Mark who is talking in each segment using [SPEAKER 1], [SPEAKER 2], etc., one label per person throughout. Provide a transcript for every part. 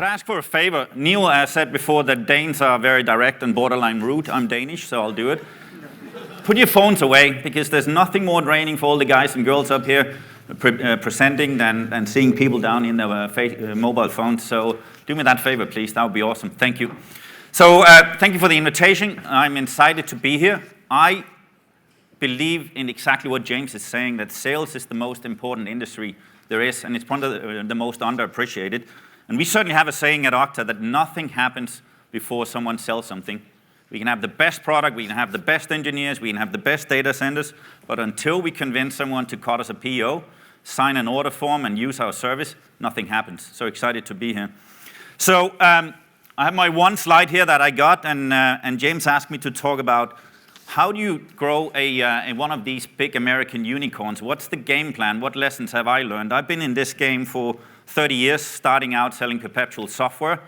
[SPEAKER 1] could I ask for a favor? Neil said before that Danes are very direct and borderline rude. I'm Danish, so I'll do it. Put your phones away, because there's nothing more draining for all the guys and girls up here presenting than seeing people down in their mobile phones. So do me that favor, please. That would be awesome. Thank you. So thank you for the invitation. I'm excited to be here. I believe in exactly what James is saying, that sales is the most important industry there is, and it's one of the most underappreciated. And we certainly have a saying at Okta that nothing happens before someone sells something. We can have the best product, we can have the best engineers, we can have the best data centers, but until we convince someone to cut us a PO, sign an order form, and use our service, nothing happens. So excited to be here. So I have my one slide here that I got, and James asked me to talk about how do you grow one of these big American unicorns? What's the game plan? What lessons have I learned? I've been in this game for 30 years, starting out selling perpetual software.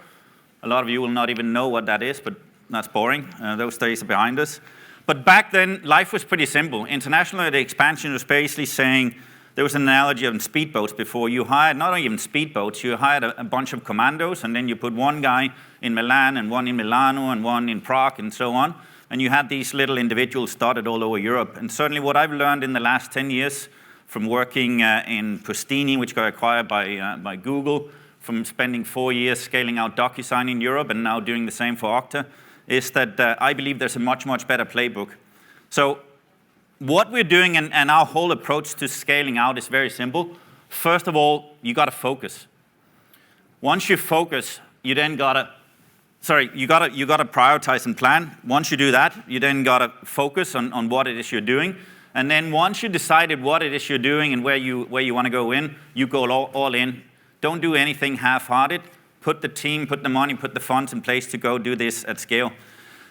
[SPEAKER 1] A lot of you will not even know what that is, but that's boring. Those days are behind us. But back then, life was pretty simple. International expansion was basically saying, there was an analogy of speedboats before. You hired, not even speedboats, you hired a bunch of commandos, and then you put one guy in Milan, and one in Milano, and one in Prague, and so on. And you had these little individuals dotted all over Europe. And certainly what I've learned in the last 10 years from working in Postini, which got acquired by Google, from spending 4 years scaling out DocuSign in Europe and now doing the same for Okta, is that I believe there's a much, much better playbook. So what we're doing and our whole approach to scaling out is very simple. First of all, you got to focus. Once you focus, you then got to prioritize and plan. Once you do that, you then got to focus on what it is you're doing. And then once you decided what it is you're doing and where you want to go in, you go all in. Don't do anything half-hearted. Put the team, put the money, put the funds in place to go do this at scale.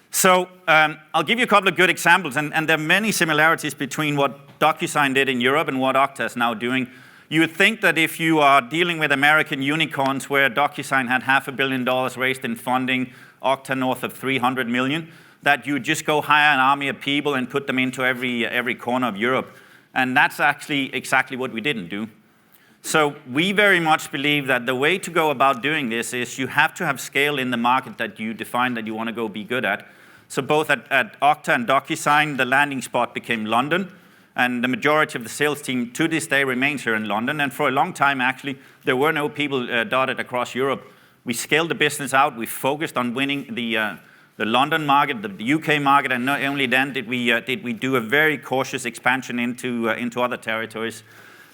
[SPEAKER 1] So I'll give you a couple of good examples, and there are many similarities between what DocuSign did in Europe and what Okta is now doing. You would think that if you are dealing with American unicorns where DocuSign had $500 million raised in funding, Okta north of 300 million, that you just go hire an army of people and put them into every corner of Europe. And that's actually exactly what we didn't do. So we very much believe that the way to go about doing this is you have to have scale in the market that you define that you want to go be good at. So both at Okta and DocuSign, the landing spot became London, and the majority of the sales team to this day remains here in London. And for a long time, actually, there were no people dotted across Europe. We scaled the business out. We focused on winning the London market, the UK market, and not only then did we do a very cautious expansion into other territories.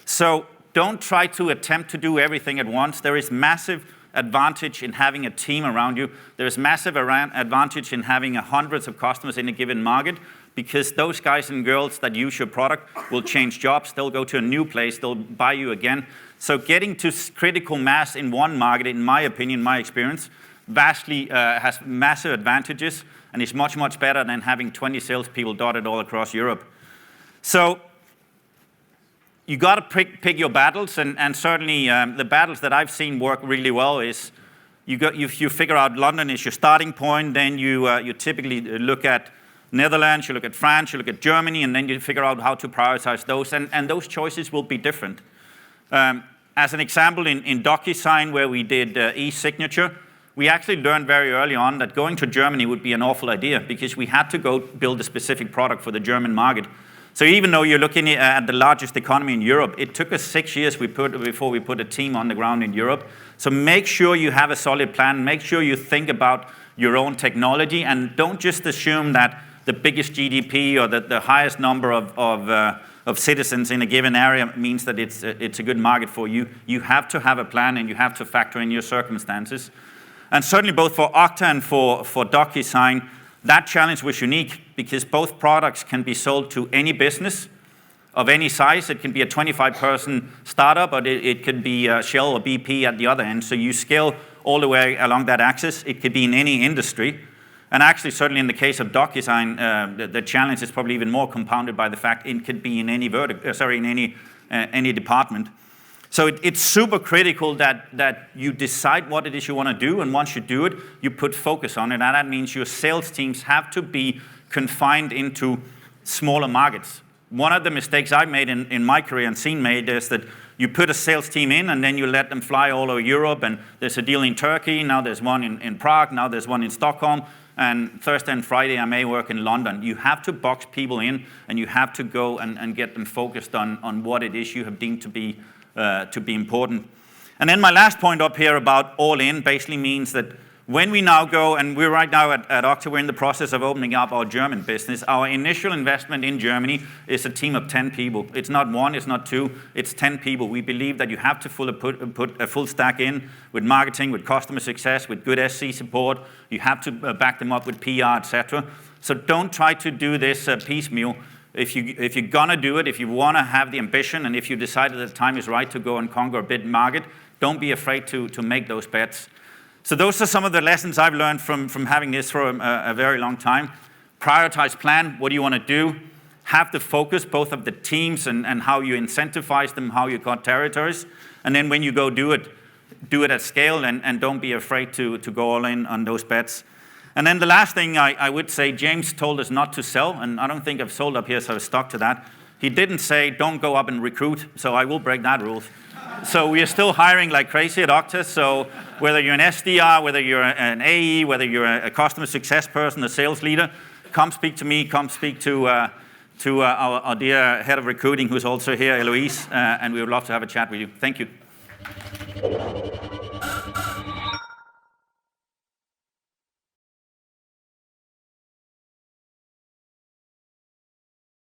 [SPEAKER 1] So don't try to attempt to do everything at once. There is massive advantage in having a team around you. There is massive advantage in having hundreds of customers in a given market, because those guys and girls that use your product will change jobs. They'll go to a new place. They'll buy you again. So getting to critical mass in one market, in my opinion, my experience, vastly has massive advantages and is much, much better than having 20 salespeople dotted all across Europe. So you got to pick your battles, and certainly the battles that I've seen work really well is you figure out London is your starting point, then you typically look at Netherlands, you look at France, you look at Germany, and then you figure out how to prioritize those, and those choices will be different. As an example, in DocuSign, where we did e-signature, we actually learned very early on that going to Germany would be an awful idea, because we had to go build a specific product for the German market. So even though you're looking at the largest economy in Europe, it took us 6 years before we put a team on the ground in Europe. So make sure you have a solid plan. Make sure you think about your own technology, and don't just assume that the biggest GDP or the highest number of citizens in a given area means that it's a good market for you. You have to have a plan, and you have to factor in your circumstances. And certainly both for Okta and for DocuSign, that challenge was unique, because both products can be sold to any business of any size. It can be a 25-person startup, but it could be Shell or BP at the other end. So you scale all the way along that axis. It could be in any industry. And actually, certainly in the case of DocuSign, the challenge is probably even more compounded by the fact it could be in any any department. So it's super critical that you decide what it is you want to do, and once you do it, you put focus on it. And that means your sales teams have to be confined into smaller markets. One of the mistakes I've made in my career, and Signe made, is that You put a sales team in, and then you let them fly all over Europe, and there's a deal in Turkey, now there's one in Prague, now there's one in Stockholm, and Thursday and Friday I may work in London. You have to box people in, and you have to go and get them focused on what it is you have deemed to be important. And then my last point up here about all in basically means that when we now go, and we're right now at Okta, we're in the process of opening up our German business. Our initial investment in Germany is a team of 10 people. It's not one, it's not two, it's 10 people. We believe that you have to put a full stack in with marketing, with customer success, with good SC support. You have to back them up with PR, etc. So don't try to do this piecemeal. If you're gonna do it, if you wanna have the ambition, and if you decide that the time is right to go and conquer a big market, don't be afraid to make those bets. So those are some of the lessons I've learned from having this for a very long time. Prioritize, plan, what do you want to do? Have the focus, both of the teams and how you incentivize them, how you got territories. And then when you go do it at scale, and don't be afraid to go all in on those bets. And then the last thing I would say, James told us not to sell, and I don't think I've sold up here, so I've stuck to that. He didn't say, don't go up and recruit, so I will break that rule. So we are still hiring like crazy at Okta, so whether you're an SDR, whether you're an AE, whether you're a customer success person, a sales leader, come speak to me, come speak to our dear head of recruiting, who's also here, Eloise, and we would love to have a chat with you. Thank you.